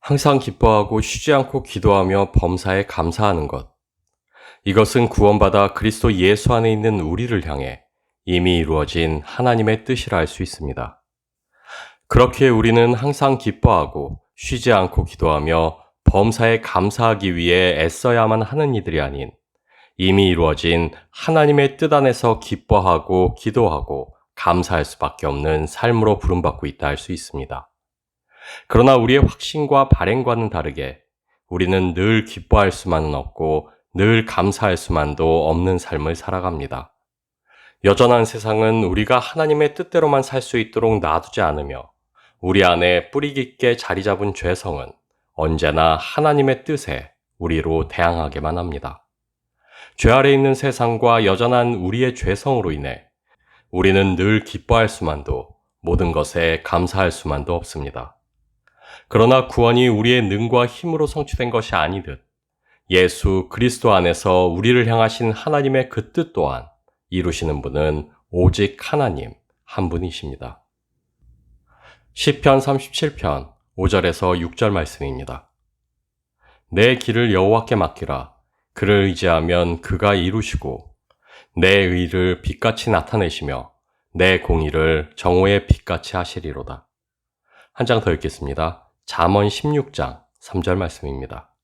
항상 기뻐하고 쉬지 않고 기도하며 범사에 감사하는 것. 이것은 구원받아 그리스도 예수 안에 있는 우리를 향해 이미 이루어진 하나님의 뜻이라 할 수 있습니다. 그렇게 우리는 항상 기뻐하고 쉬지 않고 기도하며 범사에 감사하기 위해 애써야만 하는 이들이 아닌 이미 이루어진 하나님의 뜻 안에서 기뻐하고 기도하고 감사할 수밖에 없는 삶으로 부름받고 있다 할 수 있습니다. 그러나 우리의 확신과 발행과는 다르게 우리는 늘 기뻐할 수만은 없고 늘 감사할 수만도 없는 삶을 살아갑니다. 여전한 세상은 우리가 하나님의 뜻대로만 살 수 있도록 놔두지 않으며 우리 안에 뿌리 깊게 자리 잡은 죄성은 언제나 하나님의 뜻에 우리로 대항하게만 합니다. 죄 아래 있는 세상과 여전한 우리의 죄성으로 인해 우리는 늘 기뻐할 수만도 모든 것에 감사할 수만도 없습니다. 그러나 구원이 우리의 능과 힘으로 성취된 것이 아니듯 예수 그리스도 안에서 우리를 향하신 하나님의 그 뜻 또한 이루시는 분은 오직 하나님 한 분이십니다. 시편 37편 5절에서 6절 말씀입니다. 내 길을 여호와께 맡기라. 그를 의지하면 그가 이루시고 내 의를 빛같이 나타내시며 내 공의를 정오의 빛같이 하시리로다. 한 장 더 읽겠습니다. 잠언 16장 3절 말씀입니다.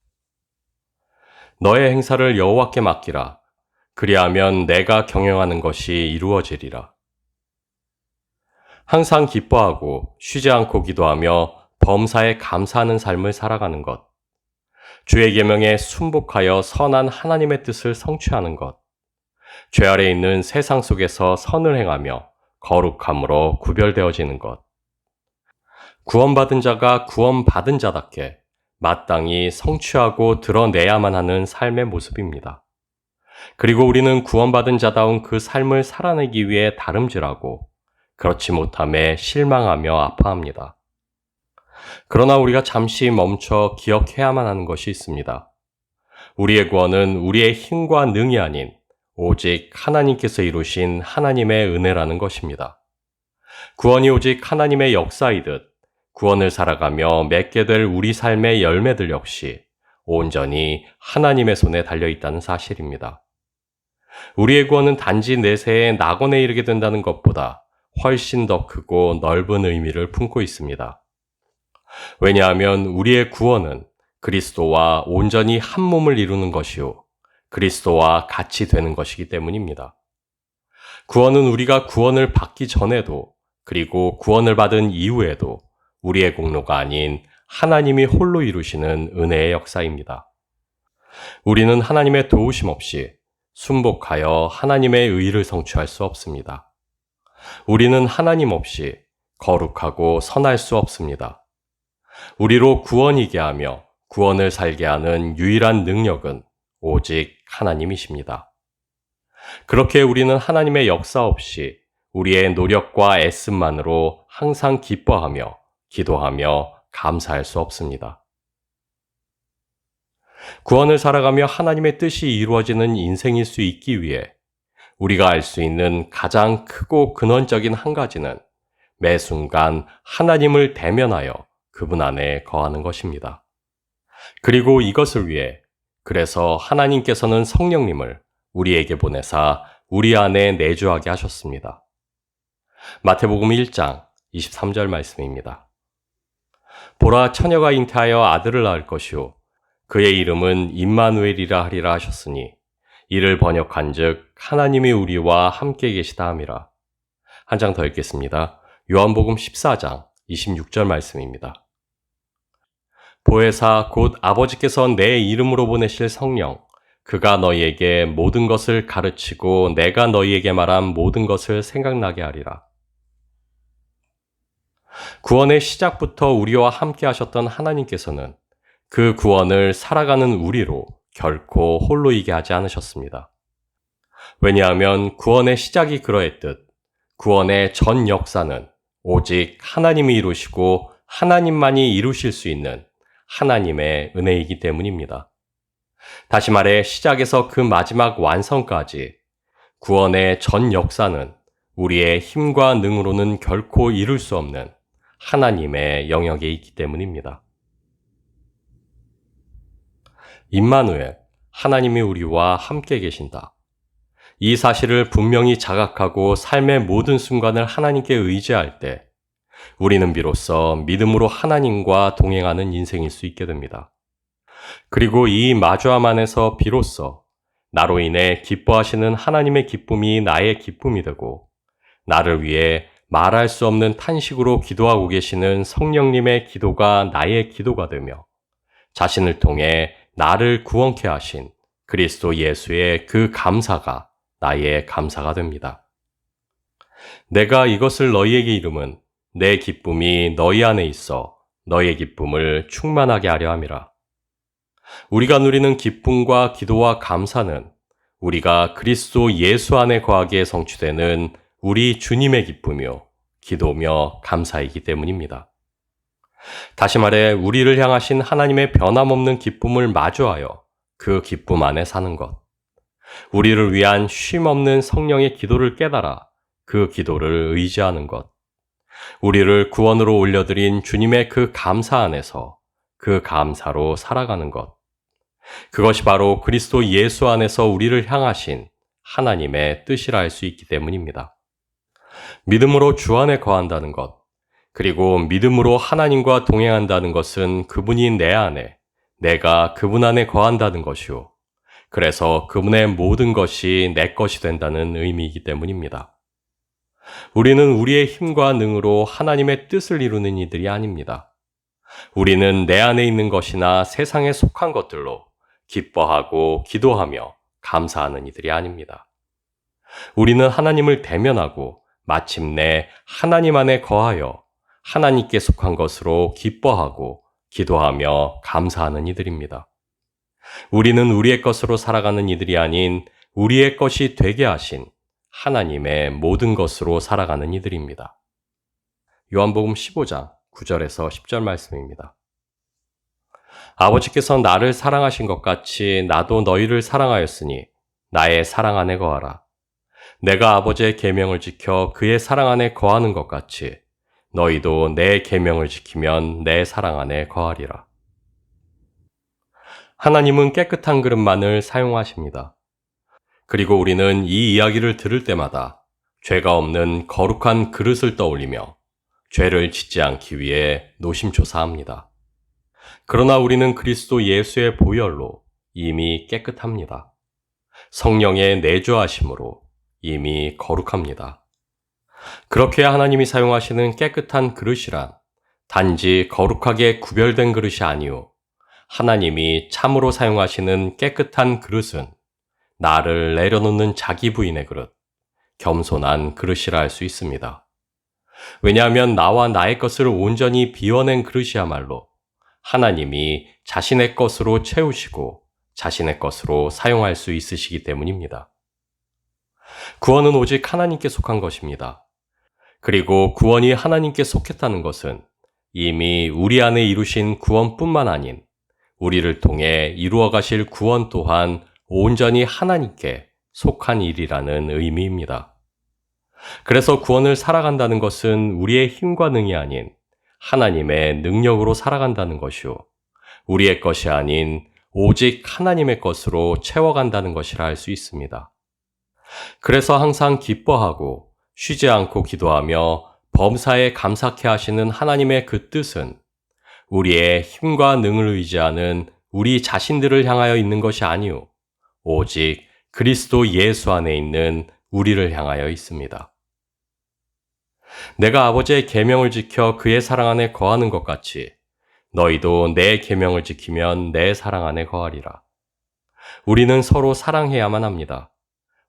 너의 행사를 여호와께 맡기라. 그리하면 내가 경영하는 것이 이루어지리라. 항상 기뻐하고 쉬지 않고 기도하며 범사에 감사하는 삶을 살아가는 것. 주의 계명에 순복하여 선한 하나님의 뜻을 성취하는 것. 죄 아래 있는 세상 속에서 선을 행하며 거룩함으로 구별되어지는 것. 구원받은 자가 구원받은 자답게 마땅히 성취하고 드러내야만 하는 삶의 모습입니다. 그리고 우리는 구원받은 자다운 그 삶을 살아내기 위해 다름질하고 그렇지 못함에 실망하며 아파합니다. 그러나 우리가 잠시 멈춰 기억해야만 하는 것이 있습니다. 우리의 구원은 우리의 힘과 능이 아닌 오직 하나님께서 이루신 하나님의 은혜라는 것입니다. 구원이 오직 하나님의 역사이듯 구원을 살아가며 맺게 될 우리 삶의 열매들 역시 온전히 하나님의 손에 달려있다는 사실입니다. 우리의 구원은 단지 내세에 낙원에 이르게 된다는 것보다 훨씬 더 크고 넓은 의미를 품고 있습니다. 왜냐하면 우리의 구원은 그리스도와 온전히 한 몸을 이루는 것이요 그리스도와 같이 되는 것이기 때문입니다. 구원은 우리가 구원을 받기 전에도 그리고 구원을 받은 이후에도 우리의 공로가 아닌 하나님이 홀로 이루시는 은혜의 역사입니다. 우리는 하나님의 도우심 없이 순복하여 하나님의 의를 성취할 수 없습니다. 우리는 하나님 없이 거룩하고 선할 수 없습니다. 우리로 구원이게 하며 구원을 살게 하는 유일한 능력은 오직 하나님이십니다. 그렇게 우리는 하나님의 역사 없이 우리의 노력과 애씀만으로 항상 기뻐하며 기도하며 감사할 수 없습니다. 구원을 살아가며 하나님의 뜻이 이루어지는 인생일 수 있기 위해 우리가 알 수 있는 가장 크고 근원적인 한 가지는 매 순간 하나님을 대면하여 그분 안에 거하는 것입니다. 그리고 이것을 위해 그래서 하나님께서는 성령님을 우리에게 보내사 우리 안에 내주하게 하셨습니다. 마태복음 1장 23절 말씀입니다. 보라 처녀가 잉태하여 아들을 낳을 것이요 그의 이름은 임마누엘이라 하리라 하셨으니 이를 번역한즉 하나님이 우리와 함께 계시다 함이라. 한 장 더 읽겠습니다. 요한복음 14장 26절 말씀입니다. 보혜사 곧 아버지께서 내 이름으로 보내실 성령 그가 너희에게 모든 것을 가르치고 내가 너희에게 말한 모든 것을 생각나게 하리라. 구원의 시작부터 우리와 함께 하셨던 하나님께서는 그 구원을 살아가는 우리로 결코 홀로이게 하지 않으셨습니다. 왜냐하면 구원의 시작이 그러했듯 구원의 전 역사는 오직 하나님이 이루시고 하나님만이 이루실 수 있는 하나님의 은혜이기 때문입니다. 다시 말해 시작에서 그 마지막 완성까지 구원의 전 역사는 우리의 힘과 능으로는 결코 이룰 수 없는 하나님의 영역에 있기 때문입니다. 임마누엘, 하나님이 우리와 함께 계신다. 이 사실을 분명히 자각하고 삶의 모든 순간을 하나님께 의지할 때 우리는 비로소 믿음으로 하나님과 동행하는 인생일 수 있게 됩니다. 그리고 이 마주함 안에서 비로소 나로 인해 기뻐하시는 하나님의 기쁨이 나의 기쁨이 되고 나를 위해 말할 수 없는 탄식으로 기도하고 계시는 성령님의 기도가 나의 기도가 되며 자신을 통해 나를 구원케 하신 그리스도 예수의 그 감사가 나의 감사가 됩니다. 내가 이것을 너희에게 이름은 내 기쁨이 너희 안에 있어 너희의 기쁨을 충만하게 하려 함이라. 우리가 누리는 기쁨과 기도와 감사는 우리가 그리스도 예수 안에 거하기에 성취되는 우리 주님의 기쁨이요, 기도며 감사이기 때문입니다. 다시 말해 우리를 향하신 하나님의 변함없는 기쁨을 마주하여 그 기쁨 안에 사는 것, 우리를 위한 쉼없는 성령의 기도를 깨달아 그 기도를 의지하는 것, 우리를 구원으로 올려드린 주님의 그 감사 안에서 그 감사로 살아가는 것, 그것이 바로 그리스도 예수 안에서 우리를 향하신 하나님의 뜻이라 할 수 있기 때문입니다. 믿음으로 주 안에 거한다는 것, 그리고 믿음으로 하나님과 동행한다는 것은 그분이 내 안에, 내가 그분 안에 거한다는 것이요. 그래서 그분의 모든 것이 내 것이 된다는 의미이기 때문입니다. 우리는 우리의 힘과 능으로 하나님의 뜻을 이루는 이들이 아닙니다. 우리는 내 안에 있는 것이나 세상에 속한 것들로 기뻐하고 기도하며 감사하는 이들이 아닙니다. 우리는 하나님을 대면하고 마침내 하나님 안에 거하여 하나님께 속한 것으로 기뻐하고 기도하며 감사하는 이들입니다. 우리는 우리의 것으로 살아가는 이들이 아닌 우리의 것이 되게 하신 하나님의 모든 것으로 살아가는 이들입니다. 요한복음 15장 9절에서 10절 말씀입니다. 아버지께서 나를 사랑하신 것 같이 나도 너희를 사랑하였으니 나의 사랑 안에 거하라. 내가 아버지의 계명을 지켜 그의 사랑 안에 거하는 것 같이 너희도 내 계명을 지키면 내 사랑 안에 거하리라. 하나님은 깨끗한 그릇만을 사용하십니다. 그리고 우리는 이 이야기를 들을 때마다 죄가 없는 거룩한 그릇을 떠올리며 죄를 짓지 않기 위해 노심초사합니다. 그러나 우리는 그리스도 예수의 보혈로 이미 깨끗합니다. 성령의 내주하심으로 이미 거룩합니다. 그렇게 하나님이 사용하시는 깨끗한 그릇이란 단지 거룩하게 구별된 그릇이 아니오. 하나님이 참으로 사용하시는 깨끗한 그릇은 나를 내려놓는 자기 부인의 그릇, 겸손한 그릇이라 할 수 있습니다. 왜냐하면 나와 나의 것을 온전히 비워낸 그릇이야말로 하나님이 자신의 것으로 채우시고 자신의 것으로 사용할 수 있으시기 때문입니다. 구원은 오직 하나님께 속한 것입니다. 그리고 구원이 하나님께 속했다는 것은 이미 우리 안에 이루신 구원뿐만 아닌 우리를 통해 이루어 가실 구원 또한 온전히 하나님께 속한 일이라는 의미입니다. 그래서 구원을 살아간다는 것은 우리의 힘과 능이 아닌 하나님의 능력으로 살아간다는 것이요. 우리의 것이 아닌 오직 하나님의 것으로 채워간다는 것이라 할 수 있습니다. 그래서 항상 기뻐하고 쉬지 않고 기도하며 범사에 감사케 하시는 하나님의 그 뜻은 우리의 힘과 능을 의지하는 우리 자신들을 향하여 있는 것이 아니오. 오직 그리스도 예수 안에 있는 우리를 향하여 있습니다. 내가 아버지의 계명을 지켜 그의 사랑 안에 거하는 것 같이 너희도 내 계명을 지키면 내 사랑 안에 거하리라. 우리는 서로 사랑해야만 합니다.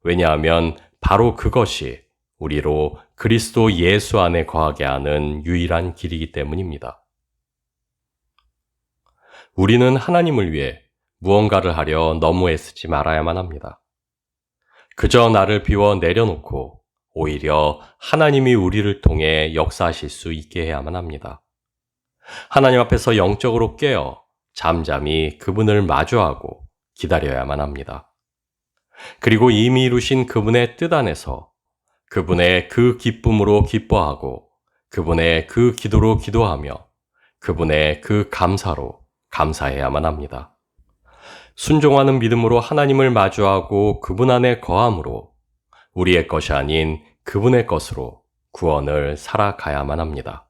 왜냐하면 바로 그것이 우리로 그리스도 예수 안에 거하게 하는 유일한 길이기 때문입니다. 우리는 하나님을 위해 무언가를 하려 너무 애쓰지 말아야만 합니다. 그저 나를 비워 내려놓고 오히려 하나님이 우리를 통해 역사하실 수 있게 해야만 합니다. 하나님 앞에서 영적으로 깨어 잠잠히 그분을 마주하고 기다려야만 합니다. 그리고 이미 이루신 그분의 뜻 안에서 그분의 그 기쁨으로 기뻐하고 그분의 그 기도로 기도하며 그분의 그 감사로 감사해야만 합니다. 순종하는 믿음으로 하나님을 마주하고 그분 안에 거함으로 우리의 것이 아닌 그분의 것으로 구원을 살아가야만 합니다.